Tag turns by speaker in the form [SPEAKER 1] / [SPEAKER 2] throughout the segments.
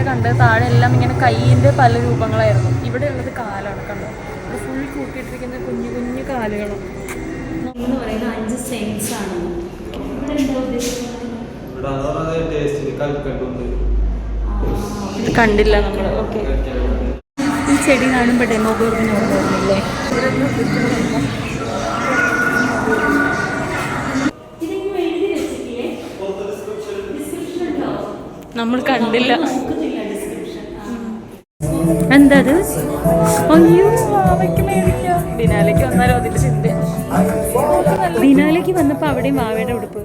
[SPEAKER 1] കണ്ടത് താഴെ എല്ലാം ഇങ്ങനെ കൈയിൻ്റെ പല രൂപങ്ങളായിരുന്നു. ഇവിടെ ഉള്ളത് കാലാണ് കണ്ടോ. ഇത് ഫുൾ കൂട്ടിയിട്ടിരിക്കുന്ന കുഞ്ഞു കുഞ്ഞു കാലുകളും. എന്ന് പറയുന്നത് 5 സെൻസ് ആണ്. ഇത് കണ്ടില്ല നമ്മൾ. ഓക്കെ, ഈ ചെടി കാണുമ്പോൾ ഡെമോഗോർഗൻ ഓർമ്മയില്ലേ? നമ്മൾ കണ്ടില്ല. എന്താ അത്? അയ്യോ, ബിനാലേക്ക് വന്നാലോ അതിന്റെ ചിന്ത. ബിനാലേക്ക് വന്നപ്പോ അവിടെയും വാവയുടെ ഉടുപ്പ്.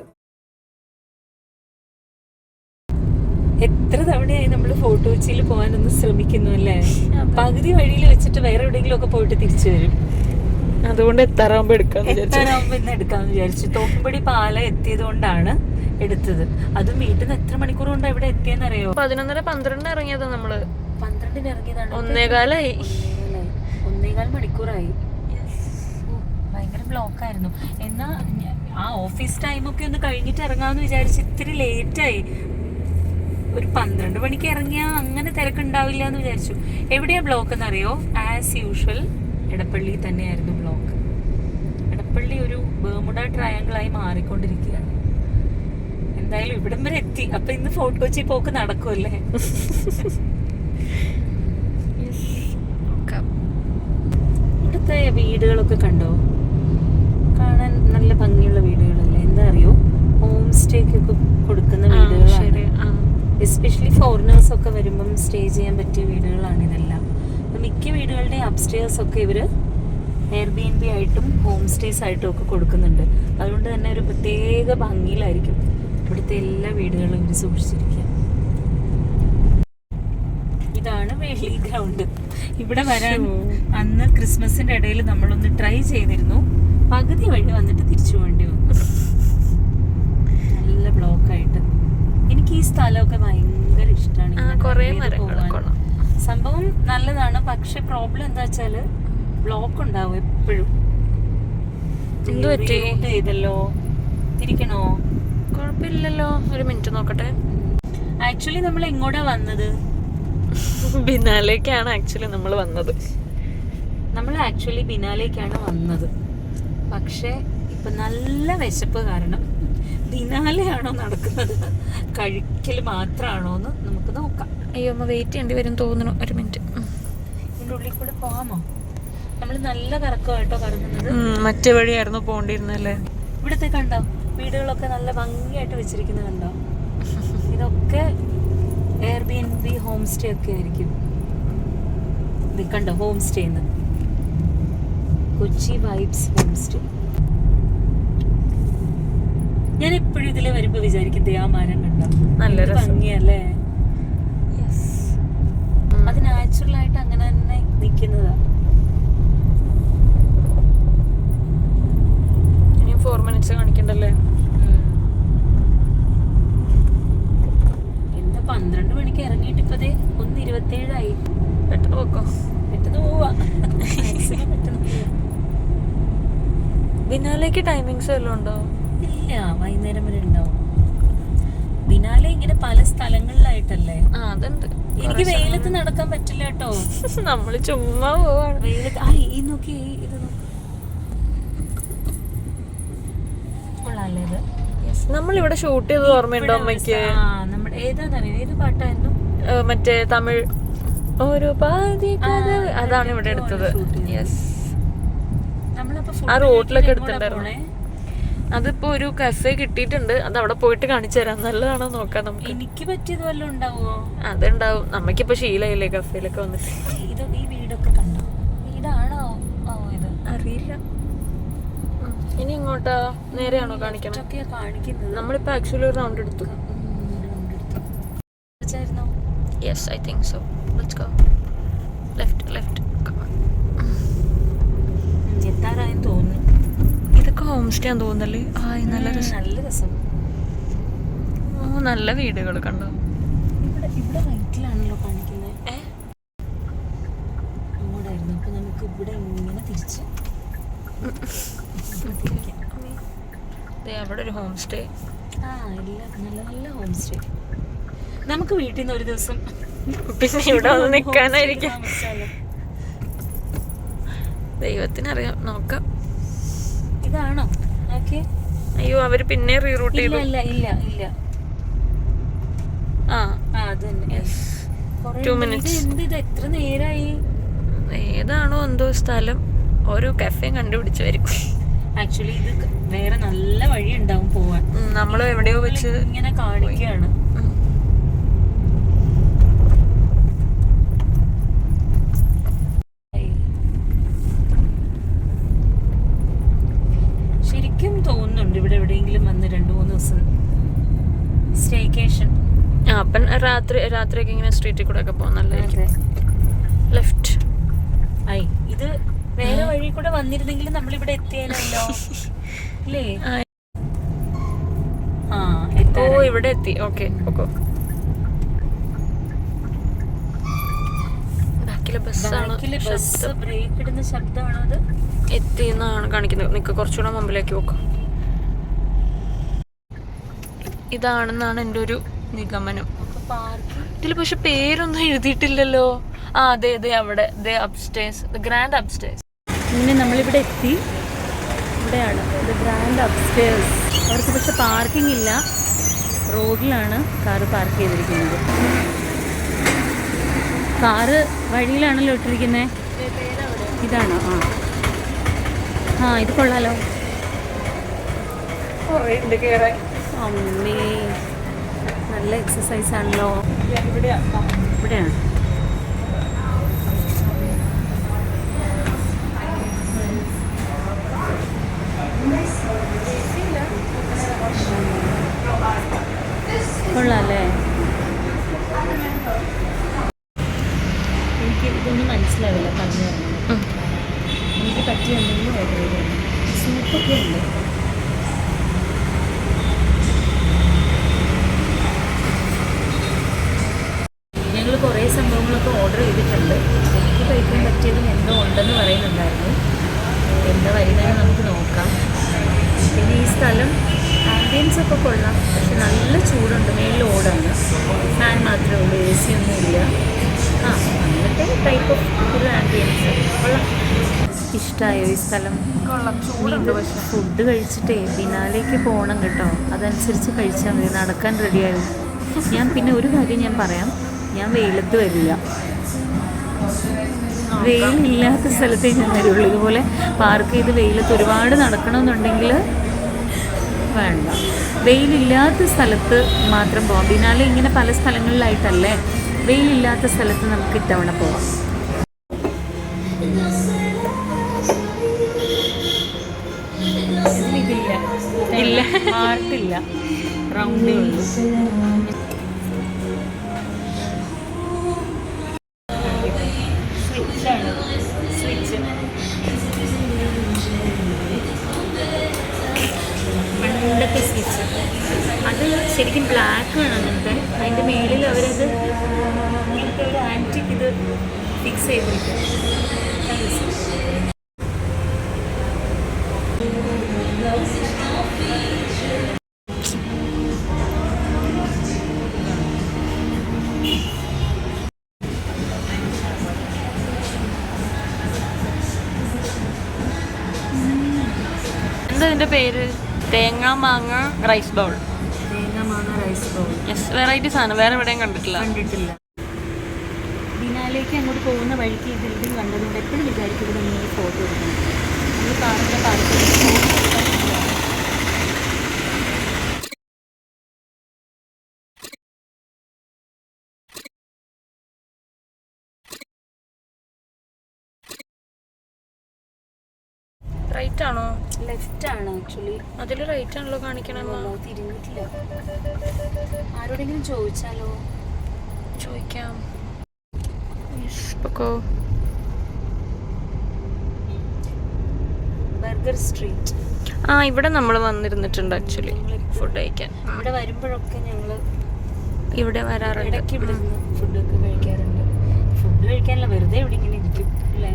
[SPEAKER 1] എത്ര തവണയായി നമ്മൾ ഫോട്ടോ കൊച്ചിയിൽ പോകാനൊന്ന് ശ്രമിക്കുന്നു അല്ലേ? പകുതി വഴിയിൽ വെച്ചിട്ട് വേറെ എവിടെയെങ്കിലും ഒക്കെ പോയിട്ട് തിരിച്ചു വരും. അതുകൊണ്ട് എത്താറാകുമ്പോ ഇന്ന് എടുക്കാന്ന് വിചാരിച്ചു. തോപ്പുംപടി പാലം എത്തിയത് കൊണ്ടാണ് എടുത്തത്. അതും വീട്ടിൽ നിന്ന് എത്ര മണിക്കൂർ കൊണ്ടാണ് ഇവിടെ എത്തിയെന്നറിയോ? 11:12 ഇറങ്ങിയതാ നമ്മള്. 12 ഇറങ്ങിയതാണ്. 1.25 മണിക്കൂറായി. ഭയങ്കര ബ്ലോക്കായിരുന്നു. എന്നാ ആ ഓഫീസ് ടൈമൊക്കെ ഒന്ന് കഴിഞ്ഞിട്ട് ഇറങ്ങാമെന്ന് വിചാരിച്ച് ഇത്തിരി ലേറ്റായി. ഒരു 12 മണിക്ക് ഇറങ്ങിയാ അങ്ങനെ തിരക്കുണ്ടാവില്ല എന്ന് വിചാരിച്ചു. എവിടെയാ ബ്ലോക്ക് എന്നറിയോ? ആസ് യൂഷ്വൽ എടപ്പള്ളി തന്നെയായിരുന്നു ബ്ലോക്ക്. എടപ്പള്ളി ഒരു ബർമുഡ ട്രയാങ്കിളായി മാറിക്കൊണ്ടിരിക്കുകയാണ്. എന്തായാലും ഇവിടം വരെ എത്തി. അപ്പൊ ഇന്ന് ഫോർട്ട് കൊച്ചി പോക്ക് നടക്കുമല്ലേ? ഇവിടുത്തെ വീടുകളൊക്കെ കണ്ടോ? കാണാൻ നല്ല ഭംഗിയുള്ള വീടുകളല്ലേ? എന്താ അറിയോ, ഹോം സ്റ്റേക്കൊക്കെ കൊടുക്കുന്ന വീടുകളാണ്. എസ്പെഷ്യലി ഫോറിനേഴ്സ് ഒക്കെ വരുമ്പം സ്റ്റേ ചെയ്യാൻ പറ്റിയ വീടുകളാണ് ഇതെല്ലാം. മിക്ക വീടുകളുടെ അപ്സ്റ്റേഴ്സ് ഒക്കെ ഇവര് എയർബിഎൻബി ആയിട്ടും ഹോം സ്റ്റേസ് ആയിട്ടും ഒക്കെ കൊടുക്കുന്നുണ്ട്. അതുകൊണ്ട് തന്നെ ഒരു പ്രത്യേക ഭംഗിയിലായിരിക്കും ഇവിടുത്തെ എല്ലാ വീടുകളും ഇവർ സൂക്ഷിച്ചിരിക്കുക. ഇതാണ് വേളി ഗ്രൗണ്ട്. ഇവിടെ വരാൻ അന്ന് ക്രിസ്മസിന്റെ ഇടയിൽ നമ്മളൊന്ന് ട്രൈ ചെയ്തിരുന്നു. പകുതി വഴി വന്നിട്ട് തിരിച്ചു പോകേണ്ടി വന്നു. നല്ല ബ്ലോക്കായിട്ട്. എനിക്ക് ഈ സ്ഥലമൊക്കെ ഭയങ്കര ഇഷ്ടമാണ്. സംഭവം നല്ലതാണ്. പക്ഷെ പ്രോബ്ലം എന്താ വെച്ചാല് ബ്ലോക്ക് ഉണ്ടാവും എപ്പോഴും. ചെയ്തല്ലോ, തിരിക്കണോ? കുഴപ്പമില്ലല്ലോ, ഒരു മിനിറ്റ് നോക്കട്ടെ. ആക്ച്വലി നമ്മൾ എങ്ങോട്ടാ വന്നത്? ബിനാലേക്കാണ് ആക്ച്വലി നമ്മൾ വന്നത്. പക്ഷെ ഇപ്പൊ നല്ല വിശപ്പ് കാരണം ബിനാലെയാണോ നടക്കുന്നത്, കഴിക്കൽ മാത്രമാണോ എന്ന് നമുക്ക് നോക്കാം. അയ്യോ, അമ്മ വെയിറ്റ് ചെയ്യേണ്ടി വരും തോന്നുന്നു. ഒരു മിനിറ്റ്. ഇതിൻ്റെ ഉള്ളിൽ കൂടെ പോകാമോ? നമ്മൾ നല്ല കറക്കമായിട്ടോ കറങ്ങുന്നത്. മറ്റേ വഴിയായിരുന്നു പോകേണ്ടിയിരുന്നല്ലേ. ഇവിടുത്തെ കണ്ടോ വീടുകളൊക്കെ നല്ല ഭംഗിയായിട്ട് വെച്ചിരിക്കുന്നത് കണ്ടോ? ഇതൊക്കെ എയർബിഎൻബി ഹോം സ്റ്റേ ഒക്കെ ആയിരിക്കും. ഇത് കണ്ടോ, home stay Kochi vibes home stay. ഞാൻ എപ്പോഴും ഇതില് വരുമ്പോ വിചാരിക്കുന്നത് ആ മരം കണ്ടോ, നല്ല ഭംഗിയല്ലേ? അത് നാച്ചുറൽ ആയിട്ട് അങ്ങനെ തന്നെ നിൽക്കുന്നതാ. ഇനി 4 minutes കാണിക്കണ്ടല്ലേ? എന്താ 12 മണിക്ക് ഇറങ്ങിയിട്ട് ഇപ്പതേ 1:27 പെട്ടെന്ന് പോക്കോ, പെട്ടെന്ന് പോവാ. ബിനാലേക്ക് ടൈമിങ്സ് വല്ലതും ഉണ്ടോ? ഇല്ല, വൈകുന്നേരം വരെ ഉണ്ടാവും. ബിനാലെ ഇങ്ങനെ പല സ്ഥലങ്ങളിലായിട്ടല്ലേ? അതുണ്ട്. എനിക്ക് വെയിലത്ത് നടക്കാൻ പറ്റില്ല കേട്ടോ. നമ്മള് ചുമ്മാ പോവാണ് വെയിലത്ത്. ഈ നോക്കി, ഇത് കൊള്ളാല്ലേ ഇത്? നമ്മളിവിടെ ഷൂട്ട് ചെയ്തത് ഓർമ്മയുണ്ടോ അമ്മയ്ക്ക്? നമ്മുടെ ഏതാന്നറിയോ, ഏത് പാട്ടായിരുന്നു? മറ്റേ തമിഴ് ഒരു പാതി അതാണ് ഇവിടെ എടുത്തത്. ആ റോഡിലൊക്കെ എടുത്തിട്ടുണ്ടായിരുന്നേ. അതിപ്പോ ഒരു കഫേ കിട്ടിയിട്ടുണ്ട്. അത് അവിടെ പോയിട്ട് കാണിച്ചു തരാം. നല്ലതാണോ നോക്കാം നമുക്ക്. എനിക്ക് പറ്റിയത് വല്ലതും ഉണ്ടാവുമോ? അതുണ്ടാവും. നമുക്കിപ്പോ ശീലയില്ലേ കഫേയിലൊക്കെ വന്നിട്ട്. ഇത് ഈ വീടൊക്കെ കണ്ടോ? വീടാണോ ഇത്? അറിയില്ല. ഇനി ഇങ്ങോട്ടാ നേരെയാണോ കാണിക്കണം? നമ്മളിപ്പോ ആക്ച്വലി ഒരു റൗണ്ട് എടുത്തു. Yes, I think so. Let's go. Left. എത്താറായെന്ന് തോന്നുന്നു. ഇതൊക്കെ ഹോം സ്റ്റേ ആണെന്ന് തോന്നുന്നല്ലേ? നല്ല രസം. ഓ, നല്ല വീടുകൾ കണ്ടോ? ഇവിടെ റൈറ്റിലാണല്ലോ കാണിക്കുന്നത്. അങ്ങോട്ടായിരുന്നു. അപ്പൊ നമുക്ക് ഇവിടെ ഇങ്ങനെ തിരിച്ച് അവിടെ ഒരു ഹോം സ്റ്റേ. എല്ലാം നല്ല ഹോം സ്റ്റേ. നമുക്ക് വീട്ടിൽ നിന്ന് ഒരു ദിവസം
[SPEAKER 2] പിന്നെ ഇവിടെ വന്ന് നിൽക്കാനായിരിക്കും. ദൈവത്തിനറിയാം, നോക്കാം.
[SPEAKER 1] ഇതാണോ? ഓക്കെ.
[SPEAKER 2] അയ്യോ, അവര് പിന്നെ റീറൂട്ട് ചെയ്തു.
[SPEAKER 1] ഇല്ല ഇല്ല ഇല്ല. അത് തന്നെ. 2 minutes. ഇത് എത്ര നേരായി?
[SPEAKER 2] ഏതാണോ എന്തോ സ്ഥലം, ഓരോ കഫേയും കണ്ടുപിടിച്ച് വരും.
[SPEAKER 1] ആക്ച്വലി ഇത് വേറെ നല്ല വഴി ഉണ്ടാവും പോവാൻ.
[SPEAKER 2] നമ്മൾ എവിടെയോ വെച്ച്
[SPEAKER 1] ഇങ്ങനെ കാണിക്കുകയാണ്. ശരിക്കും തോന്നുന്നുണ്ട് ഇവിടെ എവിടെയെങ്കിലും വന്ന് 2-3 ദിവസം സ്റ്റേക്കേഷൻ.
[SPEAKER 2] അപ്പം രാത്രിയൊക്കെ ഇങ്ങനെ സ്ട്രീറ്റിൽ കൂടെ ഒക്കെ പോകുന്നല്ലേ. ലെഫ്റ്റ്.
[SPEAKER 1] ഇത് വേറെ വഴി കൂടെ വന്നിരുന്നെങ്കിൽ നമ്മളിവിടെ എത്തിയാലല്ലോ അല്ലേ?
[SPEAKER 2] ഓ, ഇവിടെ എത്തി. ഓക്കെ. ബാക്കിലെ ബസ്
[SPEAKER 1] ബ്രേക്ക് ഇടുന്ന ശബ്ദമാണോ അത്?
[SPEAKER 2] എത്തി എന്നാണ് കാണിക്കുന്നത്. നിക്ക് കുറച്ചുകൂടെ മുമ്പിലേക്ക് നോക്കാം. ഇതാണെന്നാണ് എൻ്റെ ഒരു നിഗമനം. ഇതിൽ പക്ഷെ പേരൊന്നും എഴുതിയിട്ടില്ലല്ലോ. അതെ അവിടെ അപ്സ്റ്റേഴ്സ്, ഗ്രാൻഡ് അപ്സ്റ്റേഴ്സ്.
[SPEAKER 1] ഇങ്ങനെ നമ്മളിവിടെ എത്തി. ഇവിടെയാണ് ഇത് ഗ്രാൻഡ് അപ്സ്റ്റേഴ്സ്. അവർക്ക് പക്ഷെ പാർക്കിംഗ് ഇല്ല, റോഡിലാണ് കാറ് പാർക്ക് ചെയ്തിരിക്കുന്നത്. കാറ് വഴിയിലാണല്ലോ ഇട്ടിരിക്കുന്നത്. ഇതാണോ? ഇത് കൊള്ളാലോ. അമ്മേ, നല്ല എക്സസൈസ് ആണല്ലോ. ഇവിടെയാണ്. കൊള്ളാല്ലേ? എനിക്ക് ഇതൊന്നും മനസ്സിലാവില്ല പറഞ്ഞു തരണം. എനിക്ക് പറ്റിയ എന്തെങ്കിലും ഓർഡർ ചെയ്തു. സൂപ്പൊക്കെ ഉണ്ട്. ഞങ്ങൾ കുറേ സംഭവങ്ങളൊക്കെ ഓർഡർ ചെയ്തിട്ടുണ്ട്. എനിക്ക് കഴിക്കാൻ പറ്റിയതും എന്തോ ഉണ്ടെന്ന് പറയുന്നുണ്ടായിരുന്നു. എന്താ വരുന്നതെന്ന് നമുക്ക് നോക്കാം. പിന്നെ ഈ സ്ഥലം ആംബിയൻസ് ഒക്കെ കൊള്ളാം, പക്ഷെ നല്ല ചൂടുണ്ട്. മേളിൽ ഓടാണ്, ഫാൻ മാത്രമേ ഉള്ളൂ, AC ഒന്നുമില്ല. അങ്ങനത്തെ ടൈപ്പ് ഓഫ് ഒരു ആംബിയൻസ് കൊള്ളാം. ഇഷ്ടമായോ ഈ സ്ഥലം? പക്ഷെ ഫുഡ് കഴിച്ചിട്ടേ ബിനാലേക്ക് പോകണം കേട്ടോ. അതനുസരിച്ച് കഴിച്ചാൽ മതി. നടക്കാൻ റെഡിയായി. ഞാൻ പിന്നെ ഒരു കാര്യം ഞാൻ പറയാം, ഞാൻ വെയിലത്ത് വരില്ല. വെയിലില്ലാത്ത സ്ഥലത്തേ ഞാൻ വരുള്ളൂ. ഇതുപോലെ പാർക്ക് ചെയ്ത് വെയിലത്ത് ഒരുപാട് നടക്കണമെന്നുണ്ടെങ്കിൽ വേണ്ട. വെയിലില്ലാത്ത സ്ഥലത്ത് മാത്രം പോവാം. ബിനാലെ ഇങ്ങനെ പല സ്ഥലങ്ങളിലായിട്ടല്ലേ. വെയിലില്ലാത്ത സ്ഥലത്ത് നമുക്ക് ഇത്തവണ പോവാം. ഇല്ല, ഹാർട്ടില്ല, റൗണ്ടേ ഉള്ളൂ. പണ്ടത്തെ സ്വിച്ച് അത് ശരിക്കും ബ്ലാക്ക് ആണ്. അങ്ങനത്തെ അതിൻ്റെ മേളിൽ അവരത് ഇങ്ങനത്തെ ഒരു ആൻറ്റിക് ഇത് ഫിക്സ് ചെയ്തിരിക്കും.
[SPEAKER 2] എന്താ ഇതിൻ്റെ പേര്? തേങ്ങ മാങ്ങ റൈസ് ബൗൾ. യെസ്, വെറൈറ്റി സാധനം. വേറെ എവിടെയും കണ്ടിട്ടില്ല.
[SPEAKER 1] ബിനാലേക്ക് അങ്ങോട്ട് പോകുന്ന വഴിക്ക് ഈ ബിൽഡിംഗ് കണ്ടതുകൊണ്ട് എപ്പോഴും വിചാരിക്കും ഇവിടെ നിങ്ങൾ ഫോട്ടോ എടുക്കണം. നമ്മൾ കാറിൻ്റെ പാർക്കിൽ
[SPEAKER 2] റൈറ്റ് ആണോ?
[SPEAKER 1] ലെഫ്റ്റ് ആണ് ആക്ച്വലി.
[SPEAKER 2] അതിൽ റൈറ്റ് ആണല്ലോ കാണിക്കണമോ?
[SPEAKER 1] തിരിഞ്ഞിട്ടില്ല. ആരോടെങ്കിലും ചോദിച്ചാലോ?
[SPEAKER 2] ചോദിക്കാം.
[SPEAKER 1] Burger street.
[SPEAKER 2] ഇവിടെ നമ്മൾ വന്നിരുന്നിട്ടുണ്ട് ആക്ച്വലി ഫുഡ് കഴിക്കാൻ.
[SPEAKER 1] ഇവിടെ വരുമ്പോഴൊക്കെ ഞങ്ങൾ
[SPEAKER 2] ഇവിടെ വരാറുണ്ട്.
[SPEAKER 1] ഇടയ്ക്ക് ഇവിടെ ഫുഡൊക്കെ കഴിക്കാറുണ്ട്. ഫുഡ് കഴിക്കാനല്ല, വെറുതെ ഇവിടെ ഇങ്ങനെ ഇരിക്കും അല്ലേ.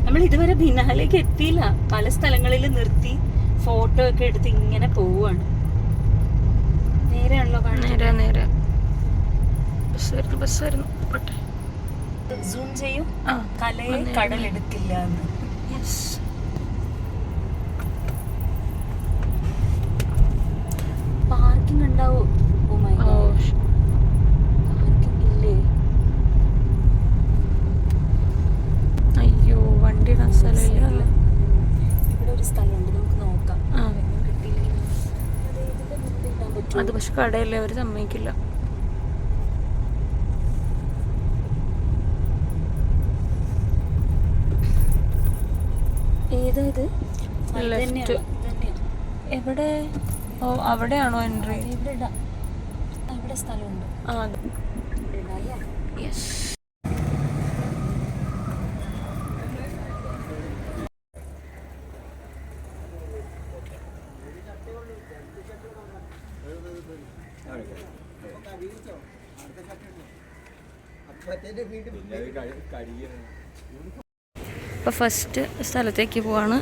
[SPEAKER 1] നമ്മൾ ഇതുവരെ ബിനാലേക്ക് എത്തിയില്ല. പല സ്ഥലങ്ങളിൽ നിർത്തി ഫോട്ടോ ഒക്കെ എടുത്ത് ഇങ്ങനെ പോവാണ്. നേരെയാണല്ലോ
[SPEAKER 2] നേരെ നേരെ ബസ് വരുന്നു പോട്ടെ.
[SPEAKER 1] സൂം ചെയ്യും.
[SPEAKER 2] ആ
[SPEAKER 1] കലയെ കടലെടുക്കില്ല എന്ന്.
[SPEAKER 2] യെസ്.
[SPEAKER 1] പാർക്കിംഗ് ഉണ്ടാവും. ഓ മൈ ഗോഡ്, പാർക്കിംഗ് ഇല്ലേ?
[SPEAKER 2] അയ്യോ വണ്ടി ഇടാൻ സ്ഥലമില്ല.
[SPEAKER 1] ഇവിടെ ഒരു സ്ഥലമുണ്ട്, നമുക്ക് നോക്കാം.
[SPEAKER 2] ആ
[SPEAKER 1] കിട്ടിയില്ലെങ്കിൽ അത് ഇതിന്റെ മുന്നിൽ ഇടാൻ പറ്റുമോ?
[SPEAKER 2] അത് പക്ഷെ കടയല്ലേ, അവർ സമ്മതിക്കില്ല.
[SPEAKER 1] ഏതാ ഇത്?
[SPEAKER 2] ലെഫ്റ്റ്. എവിടെ? ഓ അവിടെയാണോ എൻട്രി?
[SPEAKER 1] ഇവിടെ ഇടാം. ഇവിടെ സ്ഥലമുണ്ട്.
[SPEAKER 2] ആ
[SPEAKER 1] ഇവിടെ ഇടാം അല്ലേ?
[SPEAKER 2] യെസ്. അപ്പോൾ ഫസ്റ്റ് സ്ഥലത്തേക്ക് പോവാണ്.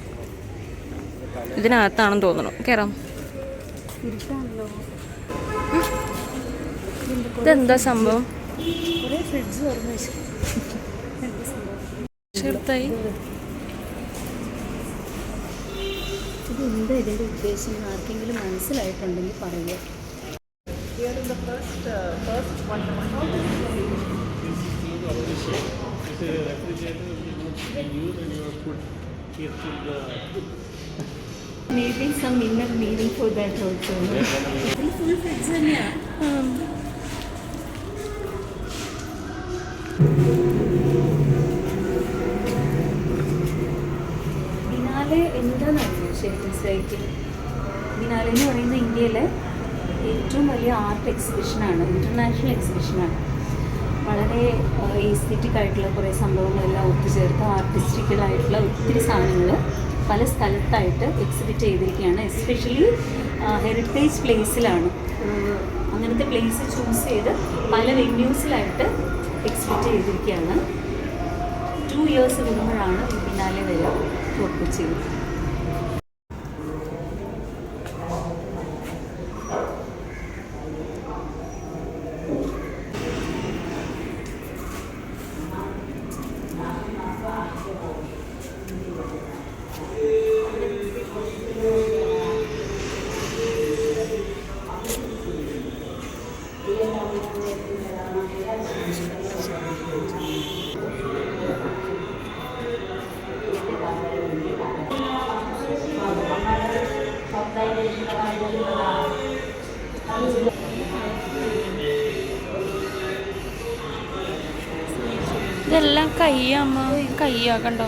[SPEAKER 2] ഇതിനകത്താണെന്ന് തോന്നുന്നു. കയറാം. ഇതെന്താ സംഭവം?
[SPEAKER 1] കുറേ ഫ്രിഡ്ജ് തുറന്നു വെച്ചു.
[SPEAKER 2] ചെറുതായി.
[SPEAKER 1] ഇത് എന്താ ഇതിൻ്റെ ഉദ്ദേശം? ആർക്കെങ്കിലും മനസ്സിലായിട്ടുണ്ടെങ്കിൽ പറയുക. Maybe some inner meaning for that also. ഇത് full fridge തന്നെയാ. ബിനാലെ എന്താണെന്നറിയോ ശരിക്കും സൈറ്റിൽ? ബിനാലെ എന്ന് പറയുന്നത് ഇന്ത്യയിലെ ഏറ്റവും വലിയ ആർട്ട് എക്സിബിഷനാണ്, ഇൻ്റർനാഷണൽ എക്സിബിഷനാണ്. വളരെ എസ്തെറ്റിക് ആയിട്ടുള്ള കുറേ സംഭവങ്ങളെല്ലാം ഒത്തുചേർത്ത് ആർട്ടിസ്റ്റിക്കലായിട്ടുള്ള ഒത്തിരി സാധനങ്ങൾ പല സ്ഥലത്തായിട്ട് എക്സിബിറ്റ് ചെയ്തിരിക്കുകയാണ്. എസ്പെഷ്യലി ഹെറിറ്റേജ് പ്ലേസിലാണ്. അങ്ങനത്തെ പ്ലേസ് ചൂസ് ചെയ്ത് പല വെന്യൂസിലായിട്ട് എക്സിബിറ്റ് ചെയ്തിരിക്കുകയാണ്. 2 years കൂടുമ്പോഴാണ് ഈ ബിനാലെ വരെ ഫോർട്ട് ചെയ്തത്.
[SPEAKER 2] ഇതെല്ലാം കയ്യാമ്മ, കയ്യാ കണ്ടോ?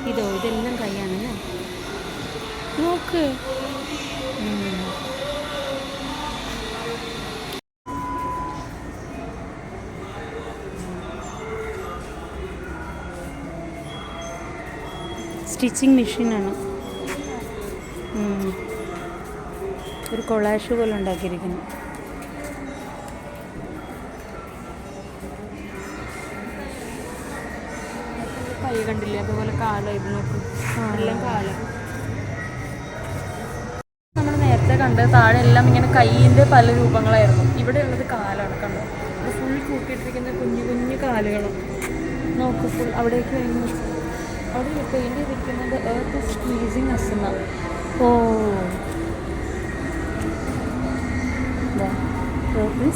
[SPEAKER 1] ഇതെല്ലാം കൈയാണല്ലേ?
[SPEAKER 2] നോക്ക്.
[SPEAKER 1] സ്റ്റിച്ചിങ് മെഷീനാണ്. ഒരു കൊളാഷ് പോലെ ഉണ്ടാക്കിയിരിക്കുന്നു.
[SPEAKER 2] കൈ കണ്ടില്ലേ? അതുപോലെ കാലം. ഇത് നോക്കും, എല്ലാം കാലം. നമ്മൾ നേരത്തെ കണ്ട് താഴെ എല്ലാം ഇങ്ങനെ കൈയിൻ്റെ പല രൂപങ്ങളായിരുന്നു. ഇവിടെ ഉള്ളത് കാലാണ്. കണ്ടോ? ഇത് ഫുൾ കൂട്ടിയിട്ടിരിക്കുന്ന കുഞ്ഞു കുഞ്ഞു കാലുകളും. നോക്ക്, ഫുൾ അവിടേക്ക് കഴിഞ്ഞു. അവിടെ പെയിൻറ് ചെയ്തിരിക്കുന്നത് എർത്ത് ഇസ് സ്ക്വീസിങ് അസ് എന്നാണ്.
[SPEAKER 1] ഓ,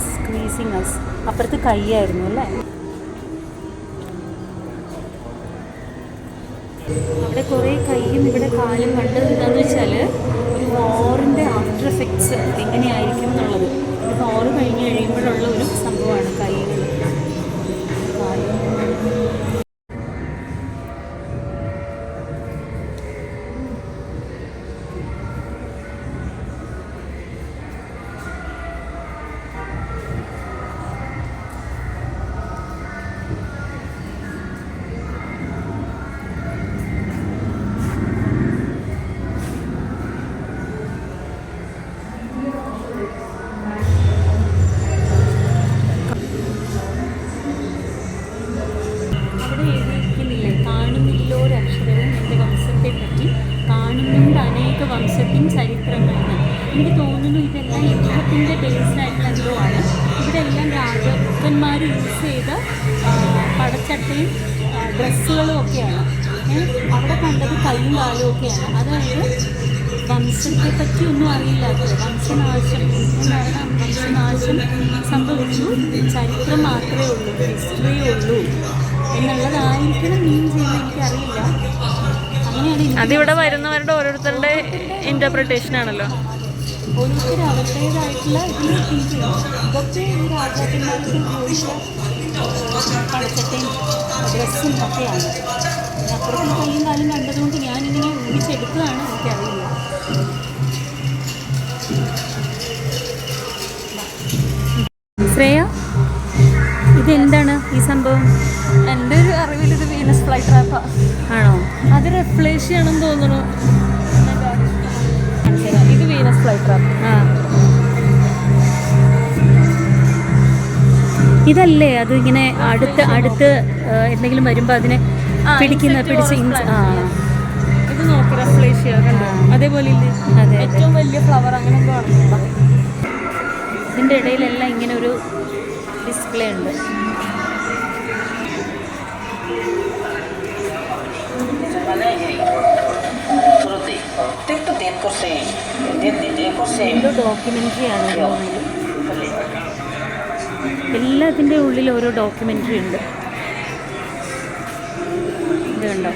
[SPEAKER 1] സ്ക്വീസിങ് അസ്. അപ്പുറത്ത് കൈയായിരുന്നു അല്ലേ? അവിടെ കുറേ കൈയും ഇവിടെ കാലും കണ്ടത് എന്താണെന്ന് വെച്ചാൽ ഒരു വാറിൻ്റെ ആഫ്റ്റർ എഫക്ട്സ് എങ്ങനെയായിരിക്കും എന്നുള്ളത്. ഒരു വാറ് കഴിഞ്ഞ് കഴിയുമ്പോഴുള്ള ഒരു സംഭവമാണ് കൈകൾ. മുത്തന്മാർ യൂസ് ചെയ്ത പടച്ചട്ടയും ഡ്രസ്സുകളും ഒക്കെയാണ്. അവിടെ കണ്ടത് കൈയും കാലും ഒക്കെയാണ്. അതായത് വംശത്തെ പറ്റി ഒന്നും അറിയില്ലാത്തത്, വംശനാശം എന്താണ്, വംശനാശം സംഭവിച്ചു, ചരിത്രം മാത്രമേ ഉള്ളൂ, ഹിസ്റ്ററിയേ ഉള്ളൂ എന്നുള്ളതായിരിക്കണം മീൻ ചെയ്യുന്നത്. എനിക്കറിയില്ല. അങ്ങനെയാണ്
[SPEAKER 2] അതിവിടെ വരുന്നവരുടെ ഓരോരുത്തരുടെ ഇന്റർപ്രിട്ടേഷൻ ആണല്ലോ.
[SPEAKER 1] ഓരോരുത്തർ അവരുടേതായിട്ടുള്ള ഇതിൽ തിങ്ക് ചെയ്യും. ഇതൊക്കെ ഈ രാജാക്കന്മാർക്ക് ഉപയോഗിച്ച പടച്ചട്ടയും ഡ്രസ്സും ഒക്കെയാണ്. അപ്പുറത്തും കയ്യും കാലം കണ്ടതുകൊണ്ട് ഞാനിങ്ങനെ ഊഹിച്ചെടുത്തതാണ്, എനിക്കറിയില്ല. ശ്രേയ, ഇതെന്താണ് ഈ സംഭവം?
[SPEAKER 2] എൻ്റെ ഒരു അറിവിൽ ഇത് വീനസ് ഫ്ലൈ ട്രാപ്പാണ്.
[SPEAKER 1] ആണോ?
[SPEAKER 2] അത് റെഫ്ലേഷയാണെന്ന് തോന്നുന്നു. ഇത് വീനസ് ഫ്ലൈ ട്രാപ്പ്.
[SPEAKER 1] ഇതല്ലേ അത് ഇങ്ങനെ അടുത്ത് എന്തെങ്കിലും വരുമ്പോൾ അതിനെ പിടിച്ച്
[SPEAKER 2] ഇത് നോക്കി റെഫ്ലേഷ്യ കണ്ടോ, അതേപോലെ ഇല്ലേ?
[SPEAKER 1] അതെ,
[SPEAKER 2] ഏറ്റവും വലിയ ഫ്ലവർ അങ്ങനെ എന്തോ ആണ്.
[SPEAKER 1] ഇതിൻ്റെ ഇടയിലെല്ലാം ഇങ്ങനെ ഒരു ഡിസ്പ്ലേ ഉണ്ട്. എന്തോ ഡോക്യുമെൻ്ററി ആണ്. എല്ലാത്തിൻ്റെ ഉള്ളിൽ ഓരോ ഡോക്യുമെൻ്ററി ഉണ്ട്. ഇത് കണ്ടോ?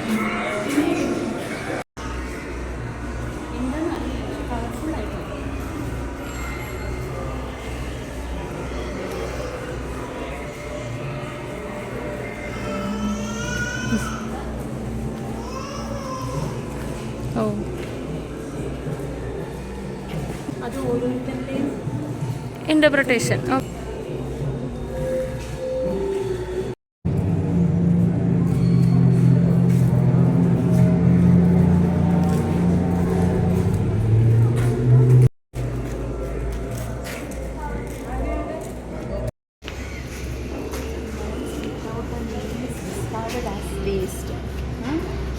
[SPEAKER 2] ഓ,
[SPEAKER 1] അത് ഓരോരുത്തരുടെയും
[SPEAKER 2] interpretation.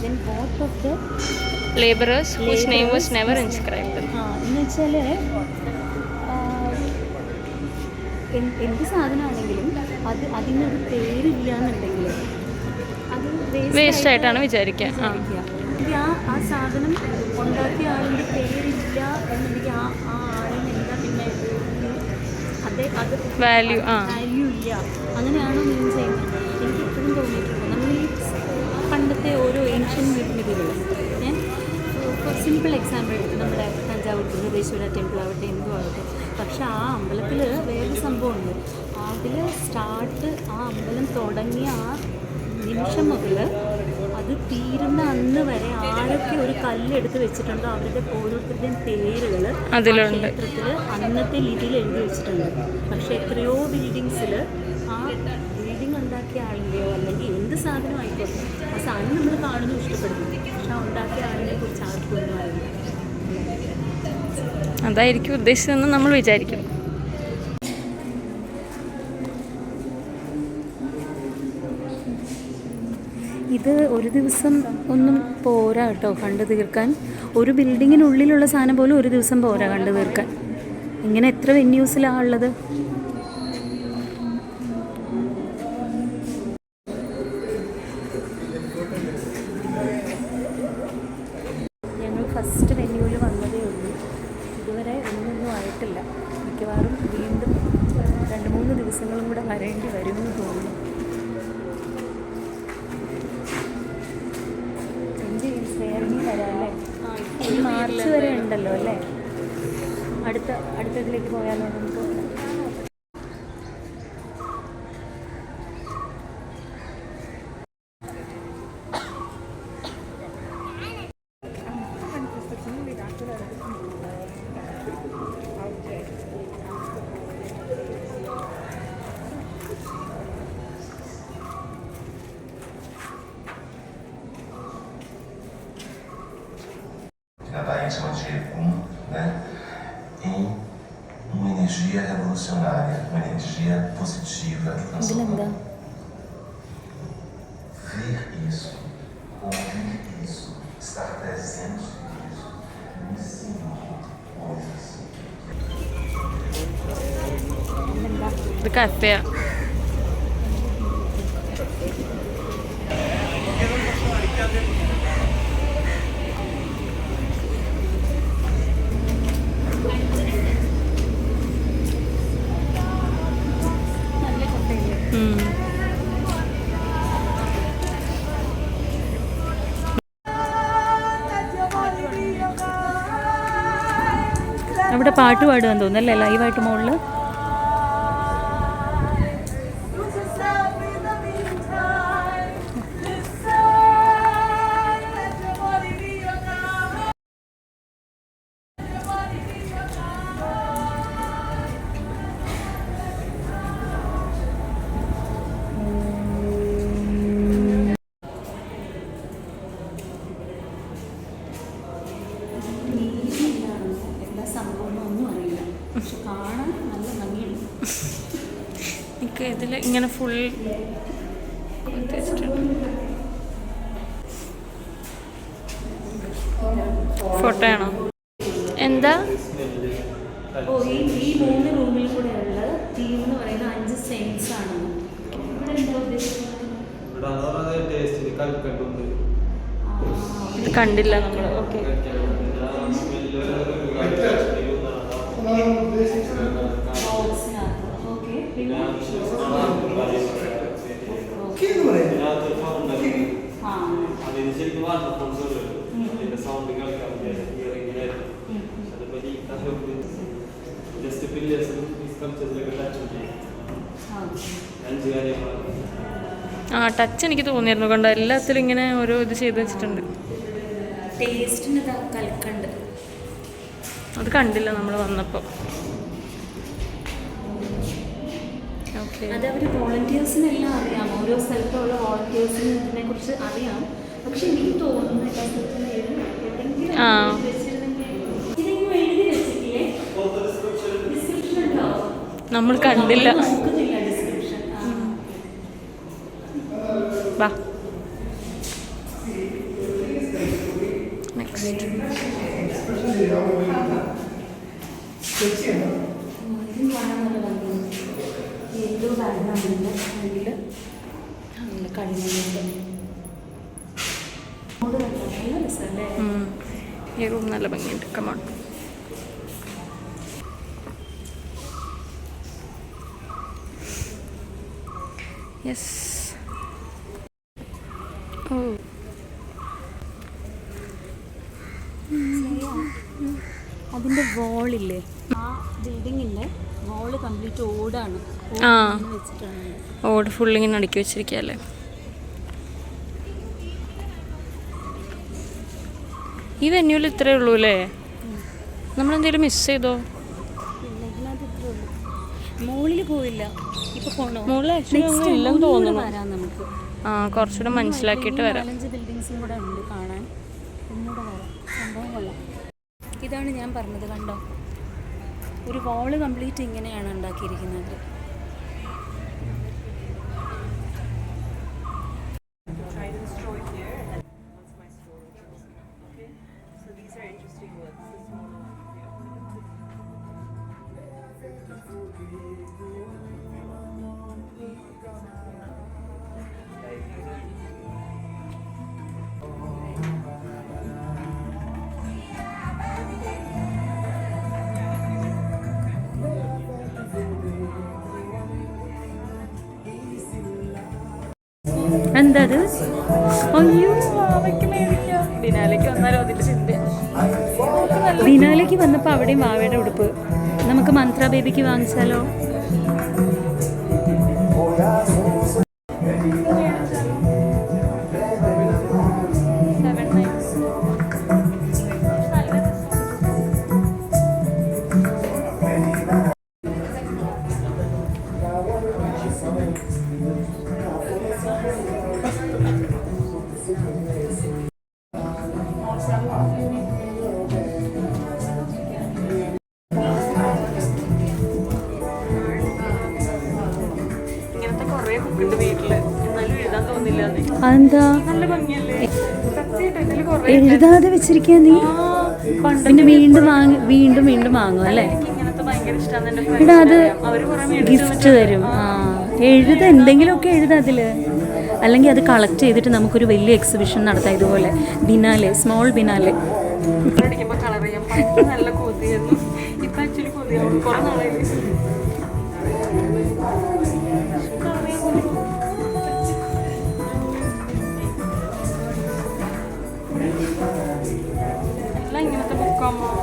[SPEAKER 1] then both of the
[SPEAKER 2] laborers whose name was never inscribed.
[SPEAKER 1] എന്ന് വെച്ചാൽ എന്ത് സാധനമാണെങ്കിലും അതിനൊരു പേരില്ല എന്നുണ്ടെങ്കിൽ അത്
[SPEAKER 2] വേസ്റ്റ് ആയിട്ടാണ് വിചാരിക്കുക.
[SPEAKER 1] ആ സാധനം ഉണ്ടാക്കിയ ആളിൻ്റെ പേരില്ല എന്നുണ്ടെങ്കിൽ ആ ആളിന് എന്താ പിന്നെ അത്
[SPEAKER 2] വാല്യൂ
[SPEAKER 1] ഇല്ല. അങ്ങനെയാണോ മീൻ ചെയ്യുന്നത്? എനിക്ക് എപ്പോഴും തോന്നിയിട്ടുണ്ട്. നമ്മൾ ഈ പണ്ടത്തെ ഓരോ ഏൻഷ്യൻ മിത്തുകൾ, ഫോർ സിമ്പിൾ എക്സാമ്പിൾ നമ്മുടെ തഞ്ചാവൂർ ബൃഹദേശ്വര ടെമ്പിൾ ആവട്ടെ, എന്തോ ആവട്ടെ, പക്ഷെ ആ അമ്പലത്തിൽ വേറൊരു സംഭവമുണ്ട്. അതിൽ ആ അമ്പലം തുടങ്ങിയ ആ നിമിഷം മുതൽ അത് തീരുന്ന അന്ന് വരെ ആരൊക്കെ ഒരു കല്ലെടുത്ത് വെച്ചിട്ടുണ്ടോ അവരുടെ ഓരോരുത്തരുടെയും പേരുകൾ ക്ഷേത്രത്തിൽ അന്നത്തെ ലിപിയിൽ എഴുതി വെച്ചിട്ടുണ്ട്. പക്ഷേ എത്രയോ ബിൽഡിങ്സിൽ ആ ബിൽഡിംഗ് ഉണ്ടാക്കിയ ആളിൻ്റെയോ അല്ലെങ്കിൽ എന്ത് സാധനം ആയിക്കോട്ടെ, ആ സാധനം നമ്മൾ കാണുന്നു, ഇഷ്ടപ്പെടുന്നു, പക്ഷെ ആ ഉണ്ടാക്കിയ ആളിനെ കുറിച്ച് ആർക്കും ഒന്നും അറിയില്ല.
[SPEAKER 2] അതായിരിക്കും ഉദ്ദേശിച്ചതെന്ന് നമ്മൾ വിചാരിക്കും.
[SPEAKER 1] ഇത് ഒരു ദിവസം ഒന്നും പോരാ കേട്ടോ കണ്ടു തീർക്കാൻ. ഒരു ബിൽഡിങ്ങിനുള്ളിലുള്ള സാധനം പോലും ഒരു ദിവസം പോരാ കണ്ടു തീർക്കാൻ. ഇങ്ങനെ എത്ര വെന്യൂസിലാണ് ഉള്ളത്? ഞങ്ങൾ ഫസ്റ്റ് വെന്യൂവിൽ വന്നതേ ഉള്ളൂ. ഇതുവരെ ഒന്നും ആയിട്ടില്ല. മിക്കവാറും വീണ്ടും 2-3 ദിവസങ്ങളും കൂടെ വരേണ്ടി വരുമെന്ന് തോന്നുന്നു. മാർച്ച് വരെ ഉണ്ടല്ലോ അല്ലേ? അടുത്തതിലേക്ക് പോയാലോ നമുക്ക്?
[SPEAKER 3] Chama de Egum, né? Em uma energia revolucionária, uma energia positiva, transformadora. Ver isso, ouvir isso, estar presente nisso, ensinar coisas.
[SPEAKER 2] ഇത് കഫയാ. അവിടെ പാട്ട് പാടുവാൻ തോന്നുന്നല്ലേ ലൈവായിട്ട് മുകളിൽ. ഇതിൽ ഇങ്ങനെ ഫുൾ ഫോട്ടോ ആണോ എന്താ?
[SPEAKER 1] ഓ ഈ 3 റൂമിൽ കൂടെ ഉള്ള തീം എന്ന് പറയുന്ന 5 സെൻസ് ആണ്.
[SPEAKER 2] ഇത് കണ്ടില്ല നമ്മൾ. ഓക്കെ ആ ടച്ച് എനിക്ക് തോന്നിയിരുന്നു. കണ്ടോ എല്ലാത്തിലും ഇങ്ങനെ ഓരോ ഇത് ചെയ്ത് വെച്ചിട്ടുണ്ട്.
[SPEAKER 1] ടേസ്റ്റിന് കൽക്കണ്ട്.
[SPEAKER 2] അത് കണ്ടില്ല നമ്മൾ വന്നപ്പോൾ.
[SPEAKER 1] അത് അവർ വോളണ്ടിയേഴ്സിനെല്ലാം അറിയാം. ഓരോ സ്ഥലത്തുള്ള വോളണ്ടിയേഴ്സിന് ഇതിനെ കുറിച്ച് അറിയാം. പക്ഷെ എനിക്ക് തോന്നുന്നു
[SPEAKER 2] നമ്മൾ കണ്ടില്ല. വാ നെക്സ്റ്റ്. ഈ റൂം നല്ല ഭംഗിയുണ്ട്. കമോൺ. യെസ്. ഓ
[SPEAKER 1] അതിൻ്റെ വോളില്ലേ, ആ ബിൽഡിങ്ങിൻ്റെ വോള് കംപ്ലീറ്റ് ഓടാണ്.
[SPEAKER 2] ആ ഓട് ഫുള്ളിങ്ങനെ അടുക്കി വെച്ചിരിക്കുകയല്ലേ. ഈ വെന്യൂവിൽ ഇത്രയേ ഉള്ളൂ അല്ലേ? നമ്മളെന്തെങ്കിലും മിസ് ചെയ്തോ?
[SPEAKER 1] മുകളിൽ പോയില്ല. ഇപ്പോൾ പോകണോ?
[SPEAKER 2] മുകളിൽ ആക്ച്വലി ഒന്നും ഇല്ലെന്ന് തോന്നുന്നു.
[SPEAKER 1] വരാം നമുക്ക്.
[SPEAKER 2] ആ കുറച്ചുകൂടെ മനസ്സിലാക്കിയിട്ട് വരാം.
[SPEAKER 1] 4-5 ബിൽഡിങ്സും കൂടെ ഉണ്ട് കാണാൻ. ഒന്നുകൂടെ വരാം. സംഭവം കൊള്ളാം. ഇതാണ് ഞാൻ പറഞ്ഞത്. കണ്ടോ, ഒരു വോള് കംപ്ലീറ്റ് ഇങ്ങനെയാണ് ഉണ്ടാക്കിയിരിക്കുന്നത്.
[SPEAKER 2] എന്താ അത്? അയ്യോ ബിനാലേക്ക് വന്നാലോ അതിൻ്റെ ചിന്ത.
[SPEAKER 1] ബിനാലേക്ക് വന്നപ്പോൾ അവിടെയും വാവയുടെ ഉടുപ്പ്. നമുക്ക് മന്ത്ര ബേബിക്ക് വാങ്ങിച്ചാലോ?
[SPEAKER 2] ഇങ്ങനത്തെ കുറേ ബുക്കുണ്ട് വീട്ടില്, എന്നാലും എഴുതാൻ തോന്നില്ല.
[SPEAKER 1] അതെന്താ?
[SPEAKER 2] നല്ല ഭംഗിയല്ലേ?
[SPEAKER 1] എഴുതാതെ വെച്ചിരിക്കാ നീ? പിന്നെ വീണ്ടും വീണ്ടും വാങ്ങും അല്ലേ? എടാ അത് ഗിഫ്റ്റ് തരും. എന്തെങ്കിലുമൊക്കെ എഴുതാ അതില്. അല്ലെങ്കിൽ അത് കളക്ട് ചെയ്തിട്ട് നമുക്കൊരു വലിയ എക്സിബിഷൻ നടത്താം. ഇതുപോലെ ബിനാലെ, സ്മോൾ ബിനാലെ.
[SPEAKER 2] അടിക്കുമ്പോൾ കളർ ചെയ്യാം. പണ്ട് നല്ല കൊതിയായിരുന്നു, ഇപ്പം ആക്ച്വലി കൊതിയാവും. കുറേ നാളായില്ലേ എല്ലാം ഇങ്ങനത്തെ ബുക്കാകുമ്പോൾ.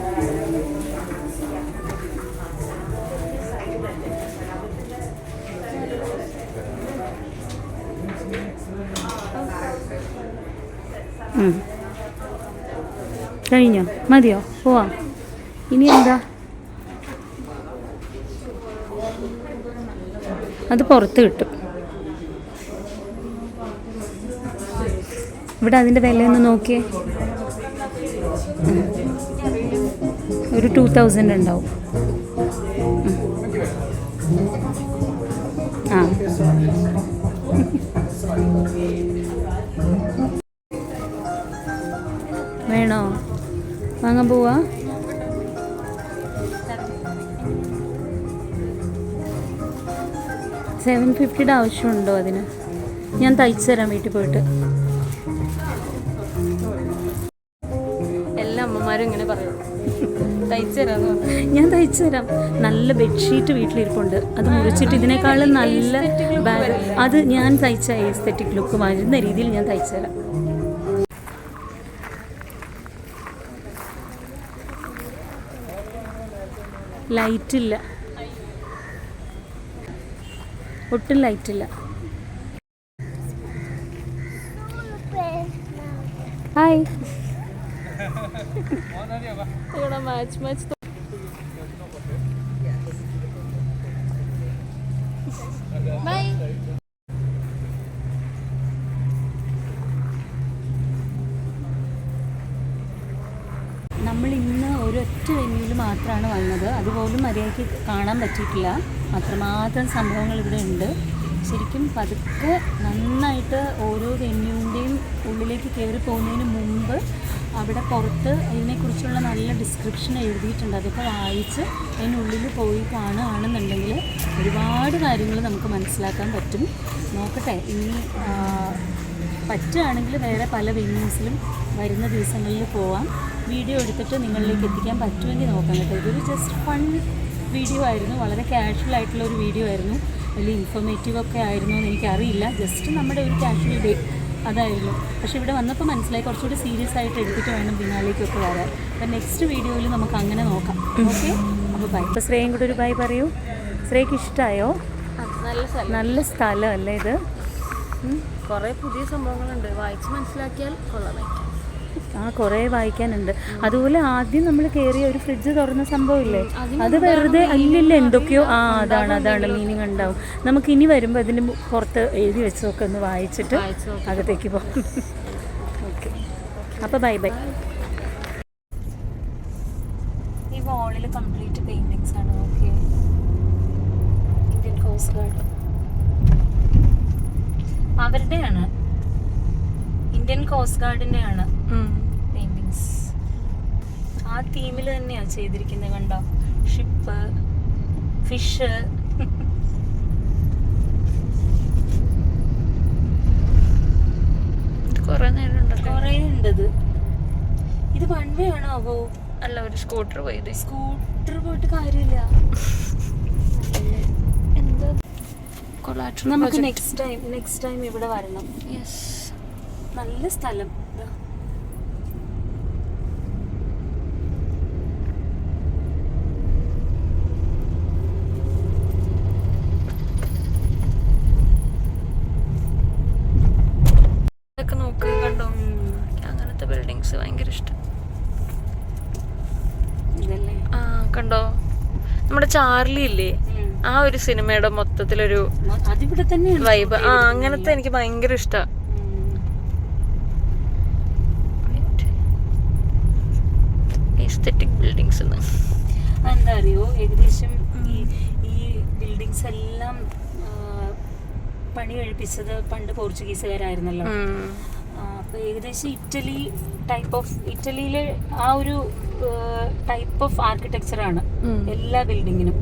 [SPEAKER 1] കഴിഞ്ഞോ? മതിയോ? പോവാം. ഇനി എന്താ? അത് പുറത്ത് കിട്ടും. ഇവിടെ അതിൻ്റെ വിലയൊന്ന് നോക്കിയേ. ഒരു 2000 ഉണ്ടാവും. ആ വേണോ? വാങ്ങാൻ പോവാ? $750 ആവശ്യമുണ്ടോ അതിന്? ഞാൻ തയ്ച്ചു തരാം വീട്ടിൽ പോയിട്ട്.
[SPEAKER 2] എല്ലാ അമ്മമാരും ഇങ്ങനെ പറയും, തയ്ച്ചു തരാമെന്ന് പറഞ്ഞു.
[SPEAKER 1] ഞാൻ തയ്ച്ചു തരാം. നല്ല ബെഡ്ഷീറ്റ് വീട്ടിലിരിപ്പുണ്ട്. അത് മുറിച്ചിട്ട് ഇതിനേക്കാളും നല്ല ബാഗ്, അത് ഞാൻ തയ്ച്ച എസ്തെറ്റിക് ലുക്ക് വരുന്ന രീതിയിൽ ഞാൻ തയ്ച്ചു തരാം. ലൈറ്റില്ല, ഒട്ടും ലൈറ്റില്ല. ഹായ്.
[SPEAKER 2] ഇവിടെ മാച്ച് ബൈ.
[SPEAKER 1] നമ്മൾ ഇന്ന് ഒരൊറ്റ വെന്യൂവിൽ മാത്രമാണ് വന്നത്. അതുപോലും മര്യാദയ്ക്ക് കാണാൻ പറ്റിയിട്ടില്ല. അത്രമാത്രം സംഭവങ്ങൾ ഇവിടെ ഉണ്ട്. ശരിക്കും പതുക്കെ നന്നായിട്ട് ഓരോ വെന്യൂവിൻ്റെയും ഉള്ളിലേക്ക് കയറി പോകുന്നതിന് മുമ്പ് അവിടെ പുറത്ത് ഇതിനെക്കുറിച്ചുള്ള നല്ല ഡിസ്ക്രിപ്ഷൻ എഴുതിയിട്ടുണ്ട്. അതൊക്കെ വായിച്ച് അതിനുള്ളിൽ പോയി കാണുകയാണെന്നുണ്ടെങ്കിൽ ഒരുപാട് കാര്യങ്ങൾ നമുക്ക് മനസ്സിലാക്കാൻ പറ്റും. നോക്കട്ടെ, ഇനി പറ്റുകയാണെങ്കിൽ വേറെ പല വെന്യൂസിലും വരുന്ന ദിവസങ്ങളിൽ പോവാം. വീഡിയോ എടുത്തിട്ട് നിങ്ങളിലേക്ക് എത്തിക്കാൻ പറ്റുമെങ്കിൽ നോക്കാം കേട്ടോ. ഇതൊരു ജസ്റ്റ് ഫൺ വീഡിയോ ആയിരുന്നു, വളരെ കാഷ്വൽ ആയിട്ടുള്ള ഒരു വീഡിയോ ആയിരുന്നു. വലിയ ഇൻഫോർമേറ്റീവ് ഒക്കെ ആയിരുന്നു എന്ന് എനിക്കറിയില്ല. ജസ്റ്റ് നമ്മുടെ ഒരു കാഷ്വൽ ഡേ അതായിരുന്നു. പക്ഷേ ഇവിടെ വന്നപ്പോൾ മനസ്സിലായി കുറച്ചുകൂടി സീരിയസ് ആയിട്ട് എടുത്തിട്ട് വേണം ബിനാലേക്കൊക്കെ വരാൻ. അപ്പം നെക്സ്റ്റ് വീഡിയോയിൽ നമുക്ക് അങ്ങനെ നോക്കാം. ഓക്കെ, അപ്പോൾ ബൈ. ഇപ്പോൾ ശ്രേയും കൂടെ ഒരു ബൈ പറയൂ. ശ്രേയ്ക്ക് ഇഷ്ടമായോ? നല്ല സ്ഥലം അല്ലേ ഇത്?
[SPEAKER 2] കുറേ പുതിയ സംഭവങ്ങളുണ്ട്, വായിച്ച് മനസ്സിലാക്കിയാൽ കൊള്ളാം.
[SPEAKER 1] കുറേ വായിക്കാനുണ്ട്. അതുപോലെ ആദ്യം നമ്മൾ കയറിയ ഒരു ഫ്രിഡ്ജ് തുറന്ന സംഭവമില്ലേ, അത് വെറുതെ അല്ലില്ല എന്തൊക്കെയോ അതാണ് മീനിങ് ഉണ്ടാവും. നമുക്ക് ഇനി വരുമ്പോൾ അതിന് പുറത്ത് എഴുതി വെച്ചതൊക്കെ ഒന്ന് വായിച്ചിട്ട് അകത്തേക്ക് പോകാം. ഓക്കെ, അപ്പോൾ ബൈ ബൈ. ഈ വാളിൽ കംപ്ലീറ്റ് പെയിന്റിങ്സ് ആണ്. ഓക്കെ, ഇന്ത്യൻ കോസ്റ്റ് ഗാർഡ് അവരുടെയാണ്, ഇന്ത്യൻ കോസ്റ്റ് ഗാർഡിൻ്റെ ആണ് പെയിന്റിങ്സ്. ആ തീമിൽ തന്നെയാണ് ചെയ്തിരിക്കുന്നത്. കണ്ടോ, ഷിപ്പ്, ഫിഷ്.
[SPEAKER 2] കുറേ
[SPEAKER 1] ഉണ്ട്. ഇത് വൺ വേ ആണോ? ആവോ,
[SPEAKER 2] അല്ല, ഒരു സ്കൂട്ടർ പോയിട്ട്
[SPEAKER 1] കാര്യമില്ല.
[SPEAKER 2] എന്താ
[SPEAKER 1] നമുക്ക് നെക്സ്റ്റ് ടൈം ഇവിടെ വരണം.
[SPEAKER 2] യെസ്,
[SPEAKER 1] നല്ല സ്ഥലം.
[SPEAKER 2] ഇതൊക്കെ നോക്ക്, കണ്ടോ? അങ്ങനത്തെ ബിൽഡിങ്സ് ഭയങ്കര ഇഷ്ടം.
[SPEAKER 1] ഇതല്ലേ?
[SPEAKER 2] കണ്ടോ, നമ്മുടെ ചാർലി ഇല്ലേ, ആ ഒരു സിനിമയുടെ മൊത്തത്തിലൊരു
[SPEAKER 1] അതിവിടെ തന്നെ
[SPEAKER 2] വൈബ്. അങ്ങനത്തെ എനിക്ക് ഭയങ്കര ഇഷ്ടമാണ്. എസ്തെറ്റിക് ബിൽഡിങ്സ്
[SPEAKER 1] എന്താ അറിയോ, ഏകദേശം ഈ ബിൽഡിങ്സ് എല്ലാം പണി കഴിപ്പിച്ചത് പണ്ട് പോർച്ചുഗീസുകാരായിരുന്നല്ലോ. അപ്പോൾ ഏകദേശം ഇറ്റലിയിലെ ആ ഒരു ടൈപ്പ് ഓഫ് ആർക്കിടെക്ചറാണ് എല്ലാ ബിൽഡിങ്ങിനും.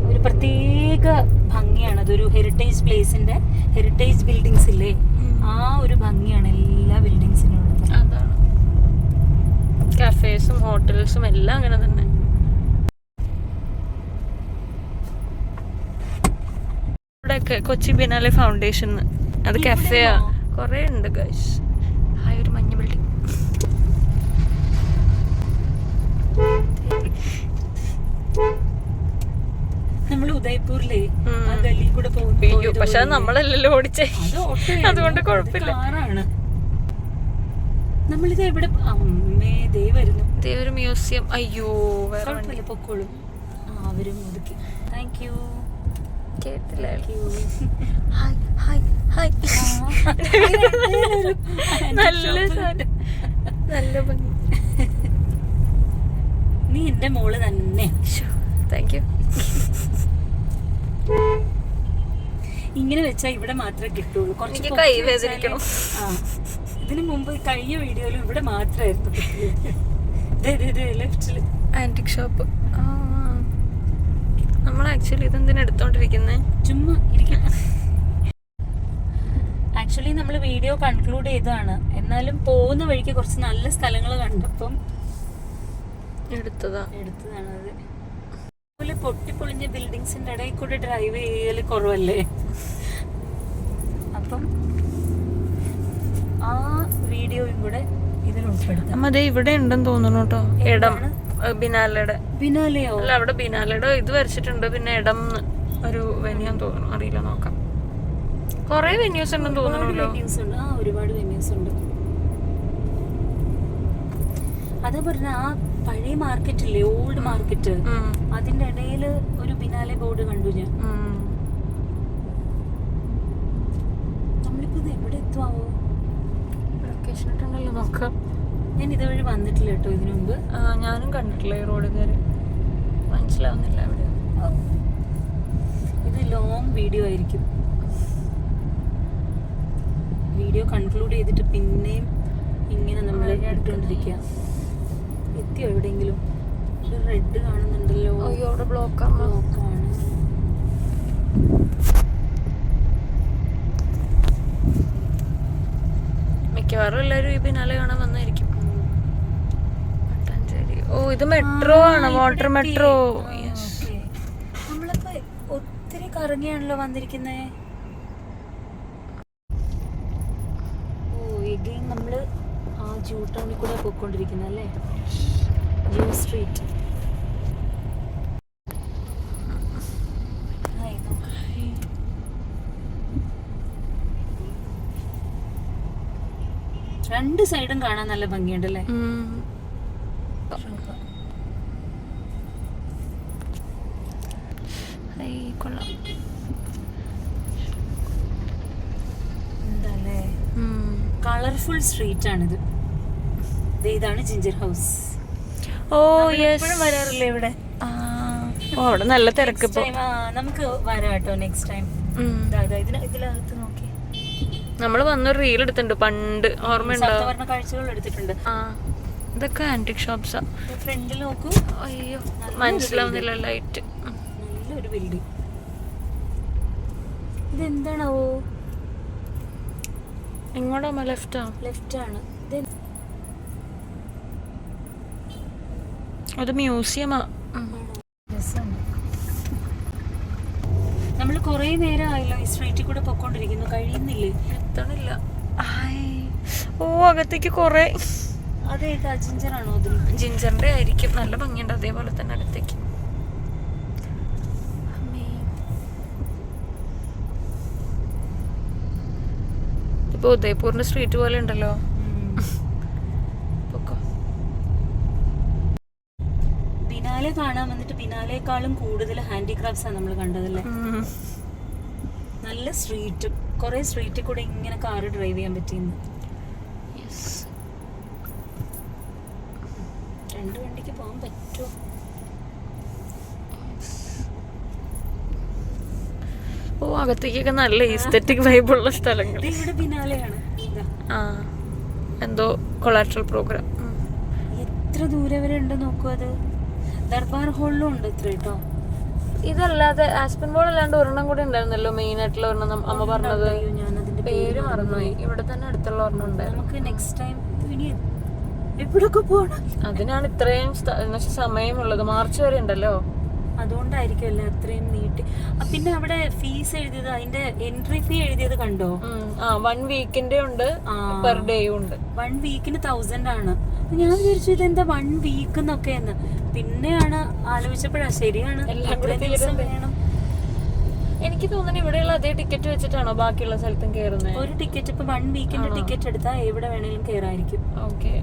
[SPEAKER 1] ഒരു പ്രത്യേക ഭംഗിയാണ്. അതൊരു ഹെറിറ്റേജ് പ്ലേസിന്റെ ഹെറിറ്റേജ് ബിൽഡിങ്സ് ഇല്ലേ, ആ ഒരു ഭംഗിയാണ് എല്ലാ ബിൽഡിങ്സിനും ഉള്ളത്.
[SPEAKER 2] അതാണ് കഫേസും ഹോട്ടൽസും എല്ലാം അങ്ങനെ തന്നെ. ഇവിടെയൊക്കെ കൊച്ചി ബിനാലെ ഫൗണ്ടേഷൻ, അത് കഫേയാ, കൊറേ ഉണ്ട് ഗൈസ്. ആ ഒരു മഞ്ഞ ബിൽഡിംഗ്.
[SPEAKER 1] നമ്മൾ ഉദയ്പൂരിലെ ആ ഗല്ലി കൂടെ
[SPEAKER 2] പക്ഷെ അത് നമ്മളല്ലല്ലോ ഓടിച്ചേ, അതുകൊണ്ട് കുഴപ്പമില്ല.
[SPEAKER 1] കാറാണ്. നമ്മളിത് എവിടെ? അമ്മേ ദേ വരുന്നു,
[SPEAKER 2] ദേ ഒരു മ്യൂസിയം. അയ്യോ വേറെ
[SPEAKER 1] പൊക്കോളും. അവരും ഒതുക്കി. Thank you.
[SPEAKER 2] കേട്ടില്ല. നല്ല ഭംഗി.
[SPEAKER 1] നീ എന്റെ മോള് തന്നെ.
[SPEAKER 2] Thank you.
[SPEAKER 1] ഇങ്ങനെ വെച്ചാ ഇവിടെ മാത്രമേ കിട്ടുള്ളൂ. കുറച്ച്
[SPEAKER 2] കൈ വേദനിക്കണം.
[SPEAKER 1] ഇതിനു മുമ്പ് കഴിഞ്ഞ വീഡിയോയിലും ഇവിടെ മാത്രമായിരുന്നു ലെഫ്റ്റില്
[SPEAKER 2] ആന്റിക് ഷോപ്പ്. നമ്മൾ ആക്ച്വലി ഇതെന്തിനാ എടുത്തോണ്ടിരിക്കുന്നേ?
[SPEAKER 1] ചുമ്മാ ഇരിക്കട്ടെ. ആക്ച്വലി നമ്മൾ വീഡിയോ കൺക്ലൂഡ് ചെയ്തതാണ്, എന്നാലും പോകുന്ന വഴിക്ക് കുറച്ച് നല്ല സ്ഥലങ്ങൾ കണ്ടപ്പം എടുത്തതാണ് അത്. അതുപോലെ പൊട്ടിപ്പൊളിഞ്ഞ ബിൽഡിങ്സിന്റെ ഇടയിൽ കൂടെ ഡ്രൈവ് ചെയ്യല് കുറവല്ലേ, അപ്പം ആ വീഡിയോയും കൂടെ ഇതിൽ ഉൾപ്പെടുത്താം.
[SPEAKER 2] അതെ ഇവിടെ ഉണ്ടെന്ന് തോന്നുന്നു കേട്ടോ, ഇടം ബിനാലയുടെ.
[SPEAKER 1] ബിനാലെയോ?
[SPEAKER 2] അല്ല, അവിടെ ബിനാലയുടെ ഇത് വരച്ചിട്ടുണ്ട്. പിന്നെ ഇടം ഒരു വെന്യൂന്ന് തോന്നുന്നു, അറിയില്ല, നോക്കാം. കൊറേ വെന്യൂസ് ഉണ്ടെന്ന് തോന്നുന്നല്ലോ.
[SPEAKER 1] ഒരുപാട് വെന്യൂസ് ഉണ്ട്. അതേ പറഞ്ഞ ആ പഴയ മാർക്കറ്റില്ലേ, ഓൾഡ് മാർക്കറ്റ്, അതിന്റെ ഇടയില് ഒരു ബിനാലെ ബോർഡ് കണ്ടു ഞാൻ. നമ്മളിപ്പോ ഇത് എവിടെ എത്തുവോ?
[SPEAKER 2] ലൊക്കേഷൻ ഇട്ടുണ്ടല്ലോ, നോക്കാം.
[SPEAKER 1] ഞാൻ ഇതുവഴി വന്നിട്ടില്ല കേട്ടോ ഇതിനു മുമ്പ്.
[SPEAKER 2] ഞാനും കണ്ടിട്ടില്ല ഈ റോഡ് കയറി, മനസ്സിലാവുന്നില്ല എവിടെ.
[SPEAKER 1] ഇത് ലോങ് വീഡിയോ ആയിരിക്കും. വീഡിയോ കൺക്ലൂഡ് ചെയ്തിട്ട് പിന്നെയും ഇങ്ങനെ നമ്മൾ ഇട്ടുകൊണ്ടിരിക്കുക. എത്തിയോ എവിടെയെങ്കിലും? ഒരു റെഡ് കാണുന്നുണ്ടല്ലോ.
[SPEAKER 2] അയ്യോ അവിടെ ബ്ലോക്കാണ്. മിക്കവാറും എല്ലാവരും ഈ പിന്നാലെ കാണാൻ വന്നായിരിക്കും. ഓ ഇത് മെട്രോ ആണ്, വാട്ടർ മെട്രോ.
[SPEAKER 1] നമ്മളിപ്പോ ഒത്തിരി കറങ്ങിയാണല്ലോ വന്നിരിക്കുന്നേ. ഓ എഗെയിൻ നമ്മള് ആ ജൂ ടൗണിൽ കൂടെ പോയിക്കൊണ്ടിരിക്കുന്നത് അല്ലേ, ജൂ സ്ട്രീറ്റ്. രണ്ട് സൈഡും കാണാൻ നല്ല ഭംഗിയുണ്ടല്ലേ. എന്താല്ലേ കളർഫുൾ സ്ട്രീറ്റ് ആണിത്. ഇതാണ് ജിഞ്ചർ ഹൗസ്.
[SPEAKER 2] ഓ യെസ്,
[SPEAKER 1] വരാറില്ലേ ഇവിടെ?
[SPEAKER 2] ഓ അവിടെ നല്ല തിരക്ക്.
[SPEAKER 1] നമുക്ക് വരാം കേട്ടോ നെക്സ്റ്റ് ടൈം. ഇതിനകത്ത് നോക്കി
[SPEAKER 2] നമ്മള് വന്നൊരു റീൽ എടുത്തിട്ടുണ്ട് പണ്ട്, ഓർമ്മയുണ്ടോ?
[SPEAKER 1] കാഴ്ചകൾ എടുത്തിട്ടുണ്ട്.
[SPEAKER 2] ഇതൊക്കെ ആന്റിക് ഷോപ്സാ.
[SPEAKER 1] ഫ്രണ്ടിൽ നോക്കൂ.
[SPEAKER 2] അയ്യോ മനസ്സിലാവുന്നില്ല ലൈറ്റ്.
[SPEAKER 1] നല്ലൊരു ബിൽഡിംഗ്. ഇതെന്താണാവോ?
[SPEAKER 2] എങ്ങോട്ടാ?
[SPEAKER 1] ലെഫ്റ്റ് ആണ്.
[SPEAKER 2] അത് മ്യൂസിയമാ.
[SPEAKER 1] നമ്മൾ കൊറേ നേരം ആയല്ലോ ഈ സ്ട്രീറ്റിൽ കൂടെ പൊക്കോണ്ടിരിക്കുന്നു, കഴിയുന്നില്ലേ?
[SPEAKER 2] എത്തണില്ല. ഓ അകത്തേക്ക് കൊറേ.
[SPEAKER 1] അതേതാ ജിഞ്ചറാണോ?
[SPEAKER 2] ജിഞ്ചറിന്റെ ആയിരിക്കും. നല്ല ഭംഗിയുണ്ട്. അതേപോലെ തന്നെ അടുത്തേക്ക്. ഇപ്പൊ ഉദയ്പൂരിന്റെ സ്ട്രീറ്റ് പോലെ ഉണ്ടല്ലോ.
[SPEAKER 1] ബിനാലെ കാണാൻ വന്നിട്ട് ബിനാലേക്കാളും കൂടുതൽ ഹാൻഡിക്രാഫ്റ്റ്സ് ആണ് നമ്മൾ കണ്ടതല്ലേ. നല്ല സ്ട്രീറ്റ്, കുറെ സ്ട്രീറ്റിൽ കൂടെ ഇങ്ങനെ കാറ് ഡ്രൈവ് ചെയ്യാൻ പറ്റിയെന്ന്. രണ്ട് വണ്ടിക്ക് പോകാൻ പറ്റുമോ?
[SPEAKER 2] ഓ അകത്തേക്കൊക്കെ നല്ല ഈസ്തെറ്റിക് വൈബുള്ള സ്ഥലങ്ങൾ.
[SPEAKER 1] ഇവിടെ ബിനാലെയാണ്.
[SPEAKER 2] എന്തോ കൊളാട്രൽ പ്രോഗ്രാം.
[SPEAKER 1] എത്ര ദൂരെ വരെ ഉണ്ട് നോക്കൂ. അത് ദർബാർ ഹാളിലും ഉണ്ട് ഇത്ര കേട്ടോ.
[SPEAKER 2] ഇതല്ലാതെ ആസ്പെൻ ബോൾ അല്ലാണ്ട് ഒരെണ്ണം കൂടി ഉണ്ടായിരുന്നല്ലോ, മെയിൻ ആയിട്ടുള്ള ഒരെണ്ണം അമ്മ പറഞ്ഞത്.
[SPEAKER 1] ഞാനതിന്റെ
[SPEAKER 2] പേര് മറന്നുപോയി. ഇവിടെ തന്നെ അടുത്തുള്ള ഒരെണ്ണം ഉണ്ടായിരുന്നു.
[SPEAKER 1] നമുക്ക് നെക്സ്റ്റ് ടൈം ഇനി എവിടൊക്കെ പോകണം.
[SPEAKER 2] അതിനാണ് ഇത്രയും സമയമുള്ളത്. മാർച്ച് വരെ ഉണ്ടല്ലോ,
[SPEAKER 1] അതുകൊണ്ടായിരിക്കും അല്ലേ അത്രയും നീട്ടി. പിന്നെ അവിടെ ഫീസ് എഴുതിയത്, അതിന്റെ എൻട്രി ഫീ എഴുതിയത് കണ്ടോ?
[SPEAKER 2] 1 വീക്കിന്റെ ഉണ്ട്, പെർ ഡേയും ഉണ്ട്.
[SPEAKER 1] 1 വീക്കിന് 1000 ആണ്. ഞാൻ വിചാരിച്ചു ഇതെന്താ 1 വീക്ക് എന്നൊക്കെയെന്ന്. പിന്നെയാണ് ആലോചിച്ചപ്പോഴാ ശരിയാണ്, വേണം.
[SPEAKER 2] എനിക്ക് തോന്നുന്നു ഇവിടെയുള്ള അതേ ടിക്കറ്റ് വെച്ചിട്ടാണോ ബാക്കിയുള്ള സ്ഥലത്തും കയറുന്നത്?
[SPEAKER 1] ഒരു ടിക്കറ്റ് ഇപ്പൊ 1 വീക്കിന്റെ ടിക്കറ്റ് എടുത്താൽ എവിടെ വേണേലും കയറായിരിക്കും.
[SPEAKER 2] ഓക്കെ,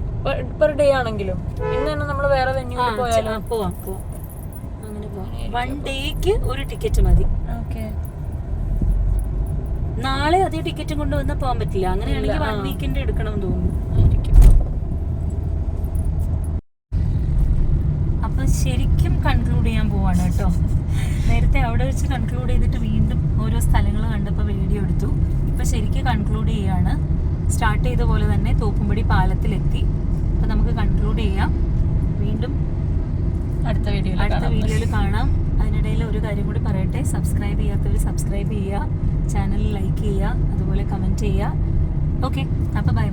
[SPEAKER 2] പെർ ഡേ ആണെങ്കിലും. ഇന്ന് തന്നെ നമ്മൾ വേറെ വെന്യൂ പോയാലും
[SPEAKER 1] പോവാം. അങ്ങനെ പോവാം. 1 ഡേക്ക് ഒരു ടിക്കറ്റ് മതി.
[SPEAKER 2] ഓക്കെ,
[SPEAKER 1] നാളെ അതേ ടിക്കറ്റും കൊണ്ടുവന്നാൽ പോകാൻ പറ്റില്ല. അങ്ങനെയാണെങ്കിൽ 1 വീക്കിന്റെ എടുക്കണം തോന്നുന്നു. അപ്പൊ ശരിക്കും കൺക്ലൂഡ് ചെയ്യാൻ പോവാണ് കേട്ടോ. നേരത്തെ അവിടെ വെച്ച് കൺക്ലൂഡ് ചെയ്തിട്ട് വീണ്ടും ഓരോ സ്ഥലങ്ങൾ കണ്ടപ്പോൾ വീഡിയോ എടുത്തു. ഇപ്പൊ ശരിക്കും കൺക്ലൂഡ് ചെയ്യാണ്. സ്റ്റാർട്ട് ചെയ്ത പോലെ തന്നെ തോപ്പുംപടി പാലത്തിലെത്തി. അപ്പൊ നമുക്ക് കൺക്ലൂഡ് ചെയ്യാം. വീണ്ടും അടുത്ത വീഡിയോയിൽ കാണാം. അതിനിടയിൽ ഒരു കാര്യം കൂടി പറയട്ടെ, സബ്സ്ക്രൈബ് ചെയ്യാത്തവർ സബ്സ്ക്രൈബ് ചെയ്യുക, ചാനൽ ലൈക്ക് ചെയ്യുക, അതുപോലെ കമൻറ്റ് ചെയ്യുക. ഓക്കെ, അപ്പോൾ ബൈ.